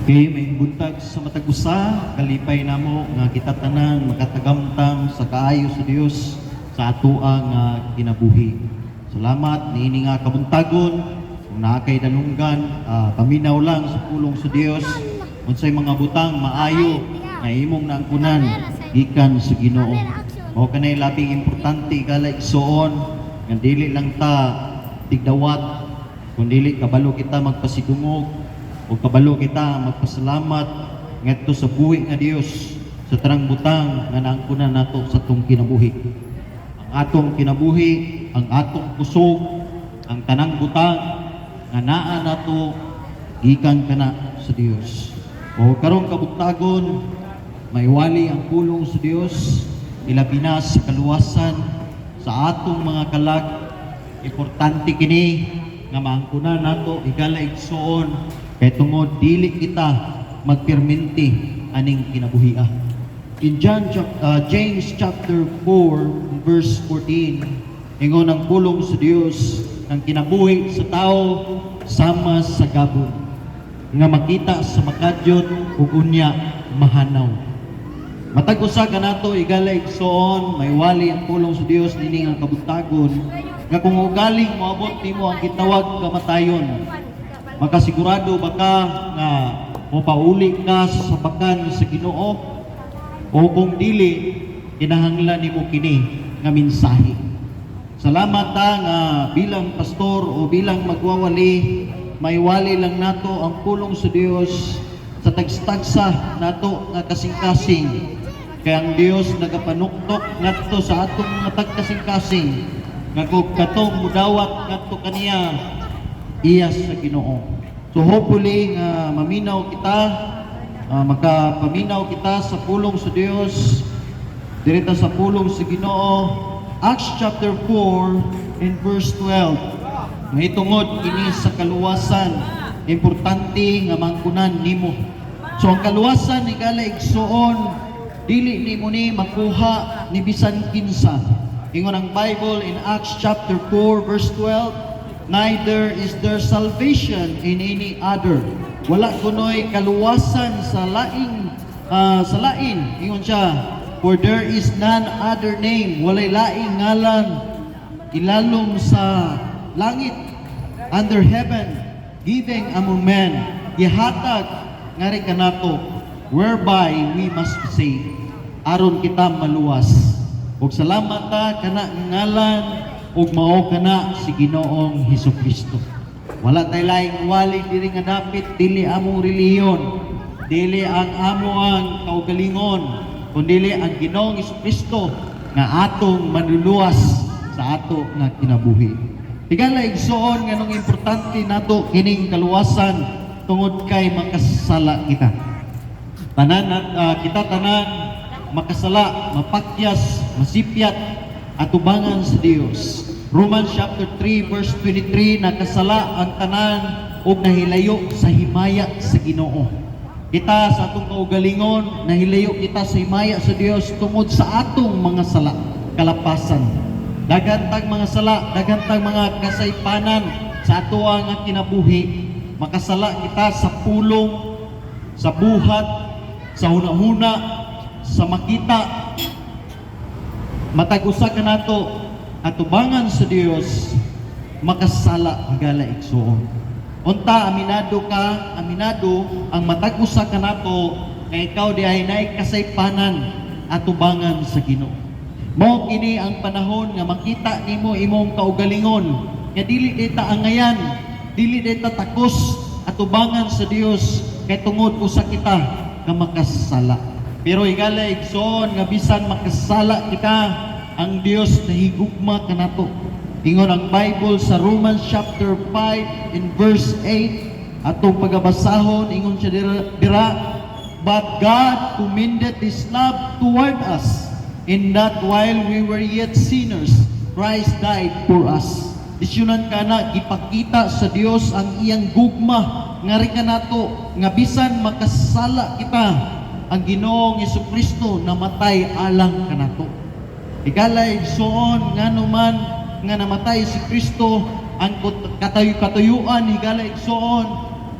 Kay may buntag sa matag usa, kalipay namo nga kita tanan makatagamtam sa kaayo sa Dios sa atoa nga kinabuhi. Salamat niini nga kabuntagon kung naa kay dalunggan, paminaw lang sa pulong sa Dios unsay mga butang maayo nga imong naangkunan gikan sa Ginoo. Mao kanay labing importante kala igsoon nga dili lang ta tigdawat kundi kabalo kita magpasidungog o kabalo kita magpasalamat ngadto sa buhi nga Dios sa tarang butang nga naangkunan nato sa atong kinabuhi. Ang atong kinabuhi, ang atong kusog, ang tanang butang nga naa nato gikan kana sa Dios. O karong kabutagon maiwali ang pulong sa Dios ilabi na sa kaluwasan sa atong mga kalag. Importante kini nga maangkunan nato igala igsoon kay tungod dili kita magperminti aning kinabuhia. In James chapter 4 verse 14, ingon ang pulong sa Dios ang kinabuhi sa tao sama sa gabon nga makita sa makadyot ug unya mahanaw. Matag usa kanato igala igsoon maiwali ang pulong sa Dios nining ang kabutagon nga kung ugaling moabot nimo ang gitawag kamatayon, makasigurado ba ka nga mopauli ka sa sabakan sa Ginoo o kung dili kinahanglan nimo kini nga mensahe. Salamat ta nga bilang pastor o bilang magwawali maiwali lang nato ang pulong sa Dios sa tagstagsa nato nga kasing-kasing kay ang Dios nagapanuktok ngadto sa atong mga tagkasing-kasing nga kung katong mudawat ngadto kaniya iya sa Ginoo. So hopefully maminaw kita, makapaminaw kita sa pulong sa Dios, direta sa pulong sa Ginoo. Acts chapter 4 and verse 12. Mahitungod kini sa kaluwasan, importante nga mangkunan nimo. So ang kaluwasan ni gala igsoon, dili nimo ni makuha ni bisan kinsa. Ingon ang Bible in Acts chapter 4 verse 12, neither is there salvation in any other. Wala kunoy kaluwasan sa lain, ingon siya, for there is none other name, walay laing ngalan ilalom sa langit under heaven given among men gihatag ngari kanato whereby we must be saved, aron kita maluwas. Ug salamat ta kana ngalan ug mao kana si Ginoong Hesukristo. Wala tay laing wali diri nga dapit dili among relihiyon, dili ang amo ang kaugalingon, kundi ang Ginoong Hesukristo nga atong manluluwas sa ato nga kinabuhi. Tigala igsoon nganong importante nato kining kaluwasan tungod kay makasala kita. Tanan kita tanan makasala, mapakyas, masipyat atubangan sa Dios. Romans chapter 3 verse 23, nakasala ang tanan o nahilayo sa himaya sa Ginoo. Kita sa atong kaugalingon, nahilayo kita sa himaya sa Dios tungod sa atong mga sala, kalapasan. Dagantang mga sala, dagantang mga kasaypanan sa ato nga kinabuhi. Makasala kita sa pulong, sa buhat, sa hunahuna, sa makita. Matag-usa ka nato atubangan sa Dios, makasala higala igsoon. Unta aminado ka, aminado ang matag-usa ka nato kay ikaw diay nay kasaypanan atubangan sa Ginoo. Mao kini ang panahon nga makita nimo imong kaugalingon nga dili dita angayan, dili dita takos atubangan sa Dios kay tungod usa kita nga makasala. Pero higala igsoon nga bisan makasala kita, ang Dios nahigugma kanato. Ingon ang Bible sa Romans chapter 5 in verse 8, atong pagabasahon ingon siya dira, but God commended His love toward us, in that while we were yet sinners, Christ died for us. Disyunan kana gipakita sa Dios ang iyang gugma ngari kanato nga bisan makasala kita, ang Ginoong Hesukristo namatay alang kanato. Igala igsoon nganuman nga namatay si Kristo ang katayuan higala igsoon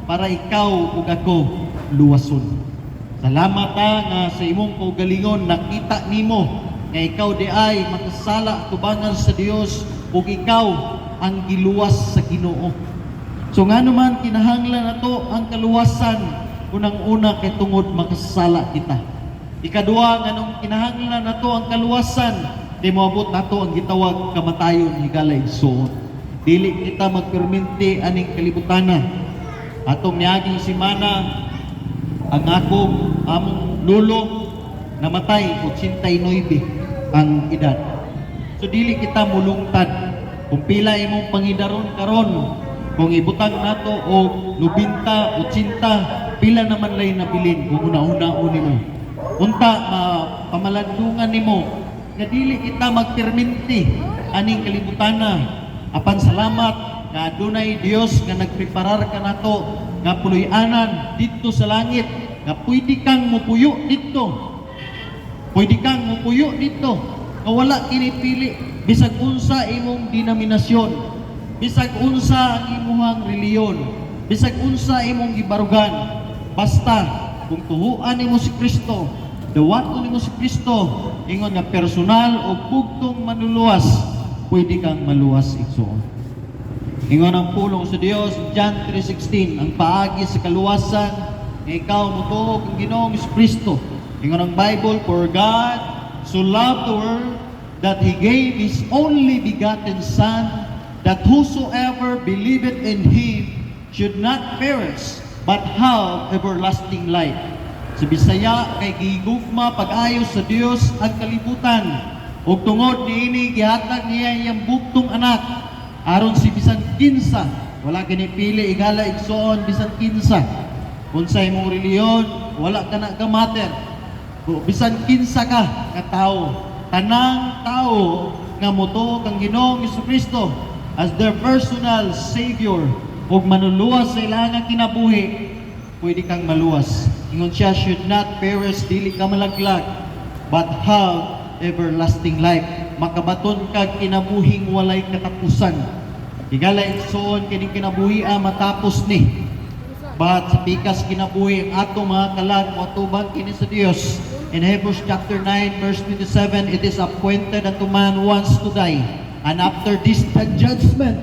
para ikaw ug ako luwason. Salamat nga sa imong kaugalingon nakita nimo nga ikaw di ay makasala tubangan sa Dios ug ikaw ang giluwas sa Ginoo. So nga naman kinahanglan nato ang kaluwasan unang-una kay tungod makasala kita. Ikaduha nganong kinahanglan nato ang kaluwasan di moabot nato ang gitawag kamatayon higala igsoon. Dili kita magperminti aning kalibutana. Atong niaging simana ang akong among lulo namatay 89 ang edad. So dili kita mulungtad kung pila imong pangidaron karon, kung ibutang nato og 90, 80, pila naman lay nabilin kung una-una nimo. Unta pamalandungan nimo nga dili kita magperminti aning kalibutana. Apan salamat nga adunay Dios nga nagpreparar ka nato nga puloy-anan dito sa langit nga pwede kang mupuyo dito. Pwede kang mupuyo dito nga wala kinipili bisag unsa imong denominasyon, bisag unsa ang imong reliyon, bisag unsa imong gibarugan. Basta kung tuhuan nimo si Kristo, dawaton nimo si Kristo, ingon nga personal o bugtong manluluwas, pwede kang maluwas igsoon. Ingon ang pulong sa Dios, John 3:16, ang paagi sa kaluwasan nga ikaw motuo kang Ginoong Kristo. Ingon ang Bible, for God so loved the world that He gave His only begotten Son, that whosoever believeth in Him should not perish, but have everlasting life. Sa Bisaya, kay gigugma pag-ayo sa Dios ang kalibutan, ug tungod niini gihatag niya iyang bugtong anak, aron si bisan kinsa, wala kinipili igala igsoon bisan kinsa. Unsa imong reliyon, wala ka na gamater. Bisan kinsa ka nga tawo, tanang tawo nga motuo kang Ginoong Kristo as their personal Savior ug manuluwas sa ilang kinabuhi, pwede kang maluwas. Ingon siya, should not perish, dili ka malaglag, but have everlasting life. Makabaton kag kinabuhing walay katapusan. Higala igsoon kining kinabuhi matapos ni. But sa pikas kinabuhi ang atong mga kalag moatubang kini sa Dios. In Hebrews chapter 9 verse 27, it is appointed unto man once to die, and after this the judgment.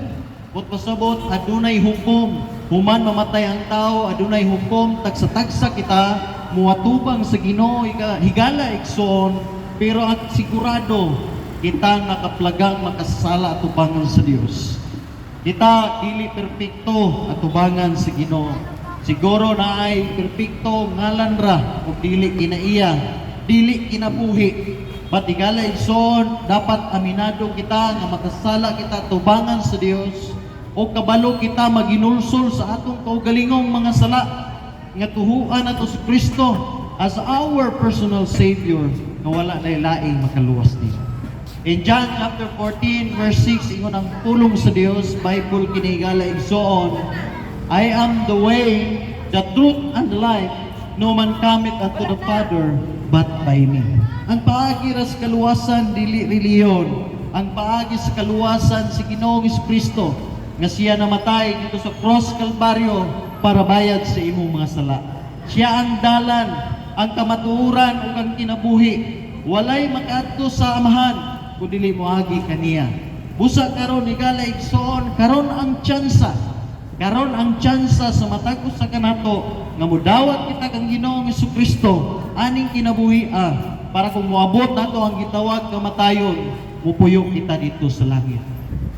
Kung pasabot, adunay hukom. Human mamatay ang tao, adunay hukom. Tagsa-tagsa kita, muatubang sa Ginoo, higala igsoon. Pero at sigurado, kita nakaplagang makasala atubangan sa Dios. Kita dili perpekto atubangan sa Ginoo. Siguro na ay perpekto ngalan ra, o dili kinaiya, dili kinabuhi. But higala igsoon, dapat aminado kita nga makasala kita atubangan sa Dios. O kabalo kita maginulsol sa atong kaugalingong mga sala nga tuhuan nato si Kristo as our personal Savior nga wala na laing makaluwas nila. In John chapter 14 verse 6, ingon ang pulong sa Dios, Bible kinigala igsoon, I am the way, the truth, and the life. No man cometh unto the Father but by me. Ang paagi ras kaluwasan dili reliyon. Ang paagi sa kaluwasan si Ginoong Kristo nga siya namatay dito sa cross Kalbaryo para bayad sa imong mga sala. Siya ang dalan, ang kamatuoran ug ang kinabuhi. Walay makaadto sa amahan kundi moagi kaniya. Busa karon higala igsoon, karon ang tsansa. Karon ang tsansa sa matagos sa kanato nga modawat kita kang Ginoong Kristo aning kinabuhi para kung moabot nato ang gitawag kamatayon, mupuyo kita dito sa langit.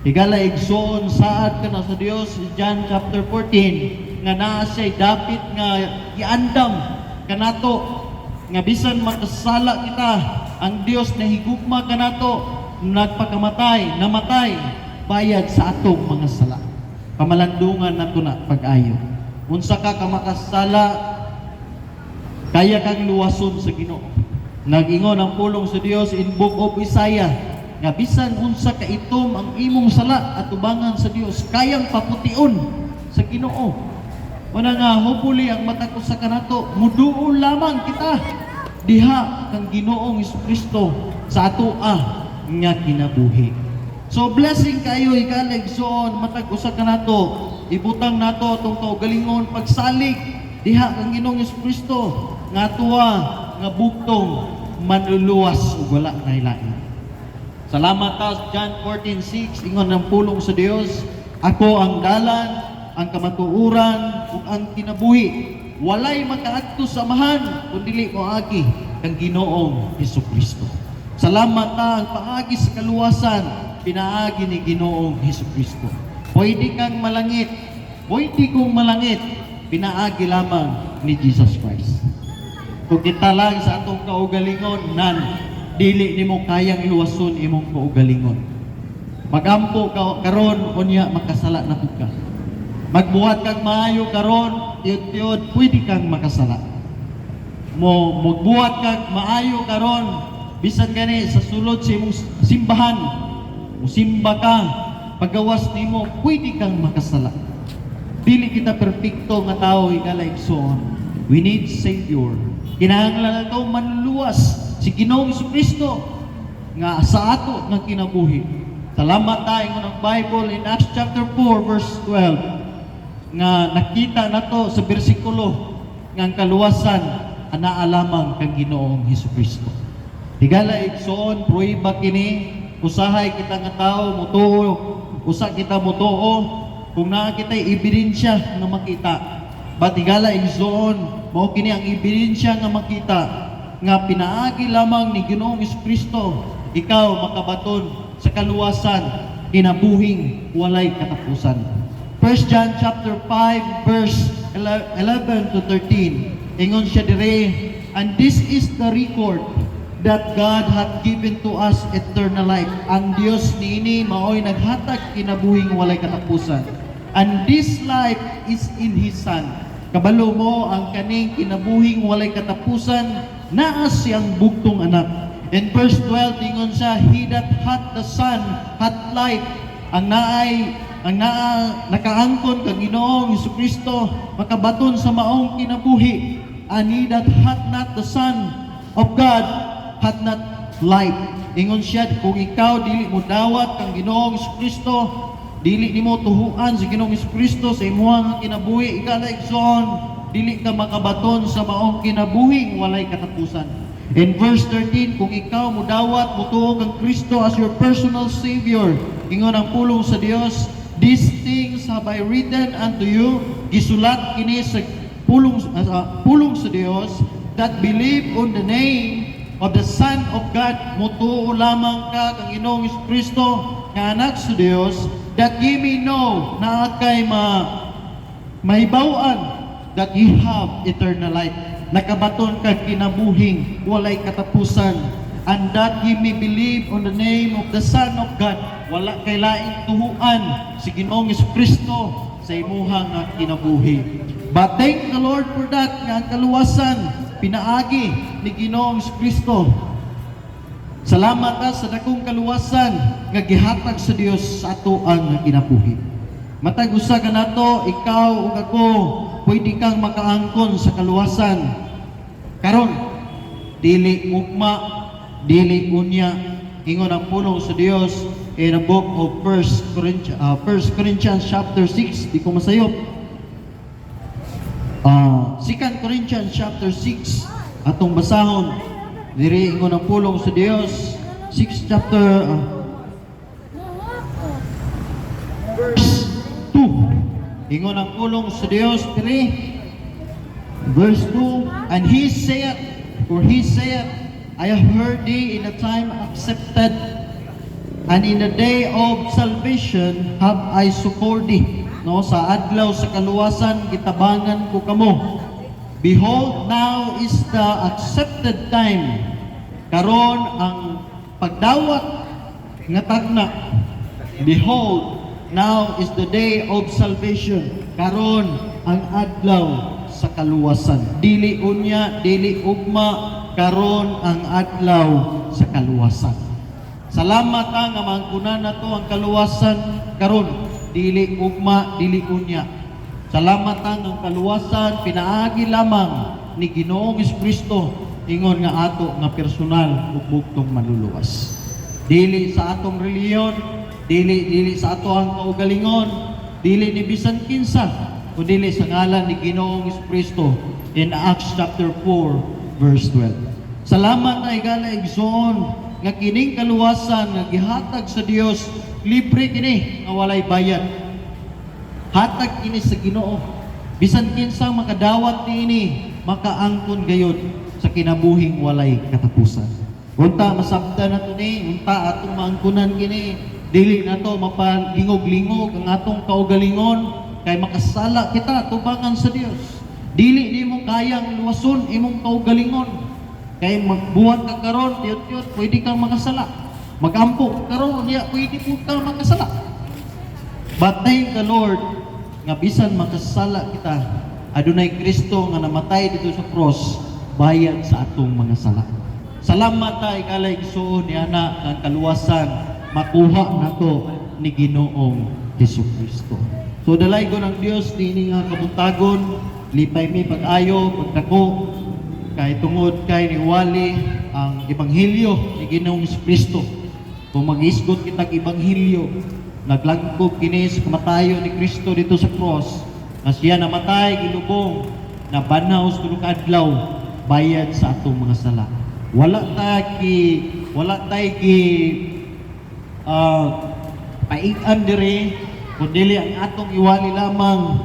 Higala igsoon saad ka na sa Dios, John chapter 14, nga naa siya'y dapit nga iandam kanato nga bisan makasala kita, ang Dios na higugma kanato nagpakamatay, namatay bayad sa atong mga sala. Pamalandungan nato na pag-ayo. Unsa ka makasala, kaya kang luwason sa Ginoo. Nag-ingon ang pulong sa Dios in Book of Isaiah nga bisan unsa ka itom ang imong sala at tubangan sa Dios, kayang papution sa Ginoo. Wala nga hopefully ang mata ko sa kanato, muduol lamang kita diha kang Ginoong Kristo sa atoa nga kinabuhi. So blessing kayo ikalig soon matag usa kanato, ibutang nato atong kaugalingon pagsalig diha kang Ginoong Jesucristo nga tuwa nga buktong manluluwas ug wala nahilain. Salamat ta sa John 14:6 ingon ng pulong sa Dios, ako ang dalan, ang kamatuoran ug ang kinabuhi. Walay makaadto sa amahan kun dili mo agi kang Ginoong Hesukristo. Salamat ta ang paagi sa kaluwasan pinaagi ni Ginoong Hesukristo. Pwede kang malangit, pwede kong malangit, pinaagi lamang ni Jesus Christ. Kung kita lang sa atong kaugalingon, dili nimo kayang iluwason imong kaugalingon. Magampo ka karon unya makasala na pud ka. Magbuhat kang maayo karon, tiyod-tiyod pwede kang makasala. Magbuhat kang maayo karon, bisan gani sa sulod sa imong simbahan, musimba ka, paggawas nimo pwede kang makasala. Dili kita perpekto nga tawo higala igsoon. We need Savior. Kinahanglan nato manluwas si Ginoong Jesucristo nga sa ato nga kinabuhi. Salamat tayo ng Bible in Acts chapter 4 verse 12 nga nakita nato sa bersikulo nga ang kaluwasan anaa lamang kang Ginoong Hesukristo. Higala igsoon pruiba kini usahay kita nga tawo mutuo, usa kita mutuo kung naa kitay ebidensya nga makita. Batigala igsoon mao kini ang ebidensya nga makita nga pinaagi lamang ni Ginoong Jesucristo ikaw makabaton sa kaluwasan kinabuhing walay katapusan. 1 John chapter 5 verse 11 to 13 ingon siya dire, and this is the record that God hath given to us eternal life. Ang Dios niini maoy naghatag kinabuhing walay katapusan. And this life is in His Son. Kabalo mo ang kaning kinabuhing walay katapusan, naa siyang bugtong anak. In verse 12 ingon siya, he that hath the Son hath life. Ang nakaangkon kang Ginoong Hesukristo makabaton sa maong kinabuhi. And he that hath not the Son of God hath not life. Ingon siya, kung ikaw dili mo dawat kang Ginoong Hesukristo, dili nimo tuhuan sa Ginoong Hesukristo sa imong kinabuhi, ikala igsoon, dili ka makabaton sa maong kinabuhing walay katapusan. In verse 13, kung ikaw mo dawat mo tuo kang Kristo as your personal Savior, ingon ang pulong sa Dios, these things have I written unto you, gisulat kini sa pulong sa Dios, that believe on the name of the Son of God, mutuo lamang ka kang Ginoong Kristo nga anak sa Dios, that ye may know na kay mahibawan that ye have eternal life. Nakabaton ka kinabuhing walay katapusan, and that ye may believe on the name of the Son of God. Wala kay laing tuhuan si Ginoong Kristo sa imuhang kinabuhi. But thank the Lord for that nga ang kaluwasan pinaagi ni Ginoong Kristo. Salamat ta sa dakong kaluwasan nga gihatag sa Dios sa ato ang kinabuhi. Matag usa ka nato, ikaw ug ako, pwede kang makaangkon sa kaluwasan. Karon dili ugma, dili unya, ingon ang pulong sa Dios in the book of 1 Corinthians chapter 6, di ko masayop. 2 Corinthians chapter 6 atong basahon. Diri ingon ang pulong sa Dios 6 chapter verse 2. Ingon ang pulong sa Dios diri verse 2, and he saith, I have heard thee in the time accepted, and in the day of salvation have I succored thee. No, sa adlaw sa kaluwasan gitabangan ko kamo. Behold, now is the accepted time. Karon ang pagdawat nga tagna. Behold, now is the day of salvation. Karon ang adlaw sa kaluwasan. Dili unya, dili ugma, karon ang adlaw sa kaluwasan. Salamat nga mangkunan nato ang kaluwasan karon. Dili ugma, dili unya. Salamat ang kaluwasan pinaagi lamang ni Ginoong Kristo, ingon nga ato nga personal ug bugtong manluluwas. Dili sa atong reliyon, dili sa ato ang kaugalingon, dili ni bisan kinsa, kundi sa ngalan ni Ginoong Kristo in Acts chapter 4 verse 12. Salamat na igala igsoon nga kining kaluwasan nga gihatag sa Dios, libre kini nga walay bayad. Hatag kini sa Ginoo. Bisan kinsang makadawat niini, makaangkon gayud sa kinabuhing walay katapusan. Unta masabtan nato ni, unta atong maangkunan kini, dili nato mapalingog-lingog ang atong kaugalingon kay makasala kita tubangan sa Dios. Dili nimo kayang luwason imong kaugalingon. Kay magbuhat ka karon, tiyot-tiyot, pwede kang makasala. Magampo ka karon, pwede po kang makasala. But thank the Lord nga bisan makasala kita, adunay Kristo nga namatay dito sa cross, bayad sa atong mga sala. Salamat ta ikalay igsoon ni ana ang kaluwasan makuha nato ni Ginoong Jesucristo. So dalay ko ng Dios dinhi nga kabuntagon, lipay mi pag-ayo, pagdako kay tungod kay niwali ang ebanghelyo ni Ginoong Jesucristo. Kung mag-isgot kitag ebanghelyo, naglangkob kini sa kamatayon ni Kristo dito sa cross, na siya namatay gilubong na banaw sa tulog adlaw bayad sa atong mga sala. Wala tay ki paian dire kundi ang atong iwali lamang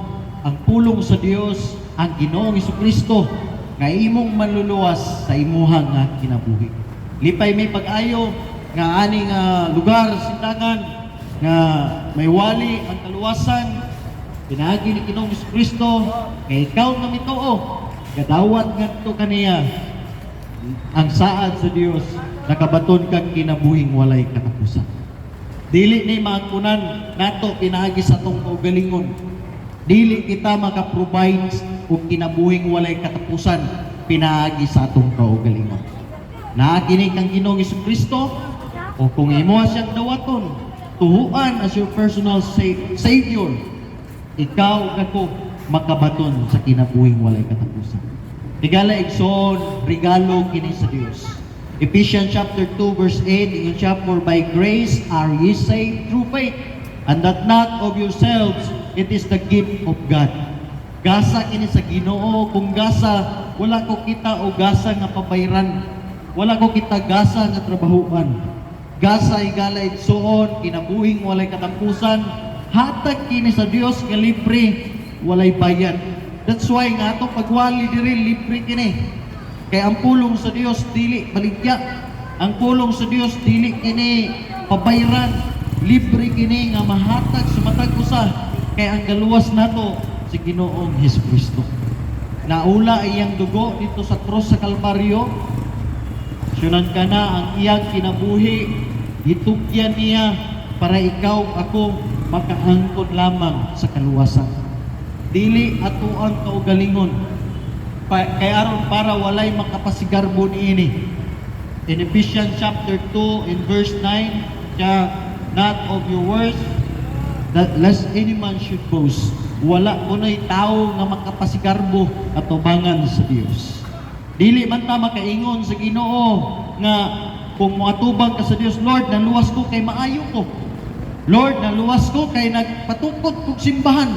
ang pulong sa Dios, ang Ginoong Jesucristo nga imong manluluwas sa imuhang nga kinabuhi. Lipay may pag-ayo nga aning lugar sindangan nga may wali ang kaluwasan pinagi ni Ginoong Jesucristo kay ikaw nga mituo gadawat ngadto kaniya ang saad sa Dios nakabaton kang kinabuhing walay katapusan. Dili ni maangkunan nato pinagi sa tong kaugalingon. Dili kita maka-provide og kinabuhing walay katapusan pinaagi sa atong kaugalingon. Naakini kang Ginoong Jesucristo o kung imo siyang dawaton, tuhuan as your personal Savior, ikaw ako makabaton sa kinabuhing walay katapusan. Tigala igsoon, regalo kini sa Dios. Ephesians chapter 2 verse 8, ingon siya, for by grace are ye saved through faith, and that not of yourselves, it is the gift of God. Gasa kini sa Ginoo, kung gasa, wala ko kita o gasa nga pabayran. Wala ko kita gasa nga trabahuan. Gasa igala igsoon, kinabuhing walay katapusan, hatag kini sa Dios nga libre, walay bayad. That's why nga ato pagwali diri libre kini. Kay ang pulong sa Dios dili baligya. Ang pulong sa Dios dili kini pabayran. Libre kini nga mahatag sa matag usa kay ang galuwas nato si Ginoong Jesucristo. Naula iyang dugo dito sa cross sa Kalbaryo. Sunan ka na ang iyang kinabuhi. Gitukyan niya para ikaw ako makaangkon lamang sa kaluwasan. Dili ato ang kaugalingon kay aron para walay makapasigarbo niini. In Ephesians chapter 2 in verse 9, siya, not of your words that lest any man should boast. Wala kunay tao nga makapasigarbo at tubangan sa Dios. Dili man ta makaingon sa Ginoo nga kung moatubang ka sa Dios, Lord, naluwas ko kay maayo ko. Lord, naluwas ko kay nagpatukod kog simbahan.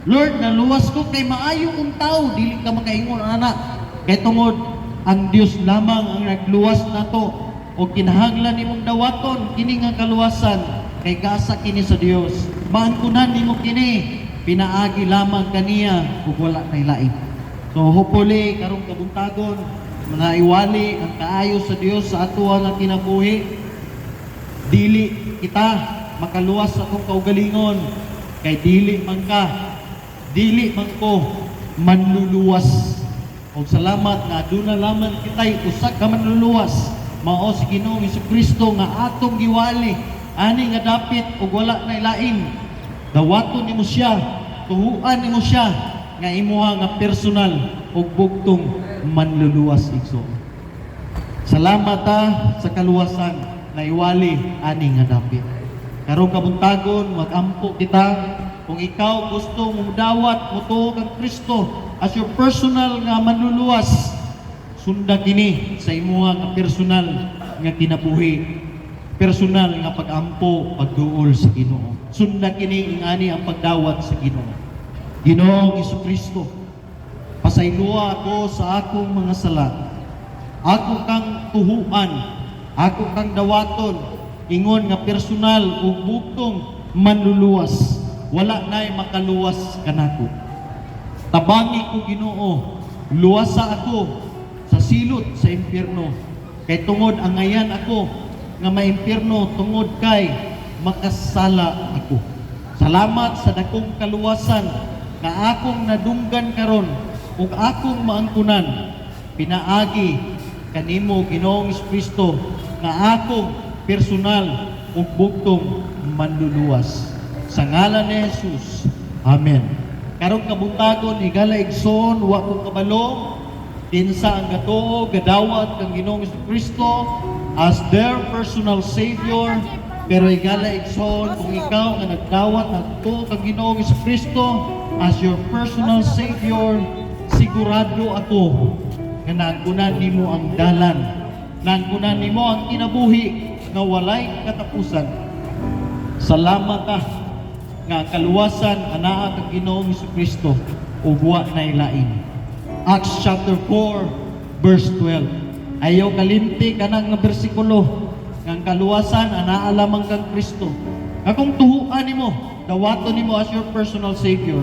Lord, naluwas ko kay maayo kong tao, dili ka makaingon anak. Kay tungod ang Dios lamang ang nagluwas nato o kinahanglan nimong dawaton kini nga kaluwasan kay gasa kini sa Dios. Maangkunan nimo kini, pinaagi lamang kaniya ug wala tay lain. So hopefully karong kabuntagon mga iwali ang kaayo sa Dios sa ato nga kinabuhi. Dili kita makaluwas sa atong kaugalingon kay dili man ko manluluwas. O salamat nga aduna lamang kitay usa ka manluluwas mao si Ginoong Jesucristo nga atong giwali ani nga dapit ug wala nay lain. Dawaton nimo siya, tuhuan nimo siya nga imuha nga personal ug bugtong manluluwas igso. Salamat ta sa kaluwasan na iwali ani nga dapit. Karong kabuntagon magampo kita. Kung ikaw gusto mong dawat mo tuo kang Kristo as your personal nga manluluwas, sunda kini sa imuha nga personal nga kinabuhi, personal nga pag-ampo, pagduol sa Ginoo. Sunda kini ingani ang pagdawat sa Ginoo. Ginoong Jesucristo, pasayloa ako sa akong mga sala. Ako kang tuhuan, ako kang dawaton, ingon nga personal ug buktong manluluwas. Wala na'y makaluwas kanako. Tabangi ko Ginoo, luwasa ako sa silot sa impyerno. Kay tungod angayan ako nga maimpyerno tungod kay makasala ako. Salamat sa dakong kaluwasan nga akong nadunggan karon ug akong maangkunan. Pinaagi kanimo Ginoong Kristo nga akong personal ug buktong manluluwas. Sa ngalan ni Jesus. Amen. Karong kabuntagon higala igsoon wa ko kabalo kinsa ang gatuo gadawat kang Ginoong Kristo as their personal savior. Pero higala igsoon kung ikaw nga nagdawat adto kang Ginoong Kristo as your personal savior, sigurado ako nga naangkunan nimo ang dalan, naangkunan nimo ang kinabuhi nga walay katapusan. Salamat ka nga ang kaluwasan anaa kang Ginoong Kristo ug wa nay lain. Acts chapter 4 verse 12. Ayaw kalimti kanang nga bersikulo nga ang kaluwasan anaa lamang kang Kristo. Nga kung tuhuan nimo, dawaton nimo as your personal savior,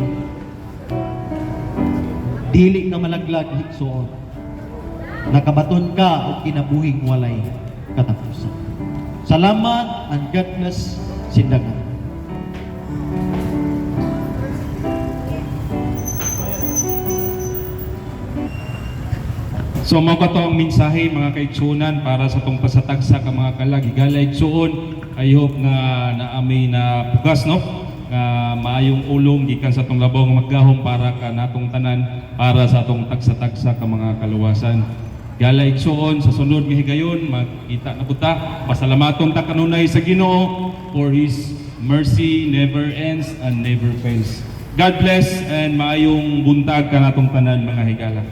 dili ka malaglag higsoon. Nakabaton ka o kinabuhing walay katapusan. Salamat and God bless Sindagan. So mao ka to ang mensahe mga kaigsuonan para sa tong pasatagsa ka mga kalag higala igsuon. I hope nga naami na pugas no nga maayong ulong gikan sa tong labaw nga maggahom para ka natong tanan para sa tong tagsa-tagsa ka mga kaluwasan. Gala igsuon sa sunod nga higayon makita na buta pasalamaton ta kanunay sa Ginoo for His mercy never ends and never fails. God bless and maayong buntag ka natong tanan mga higala.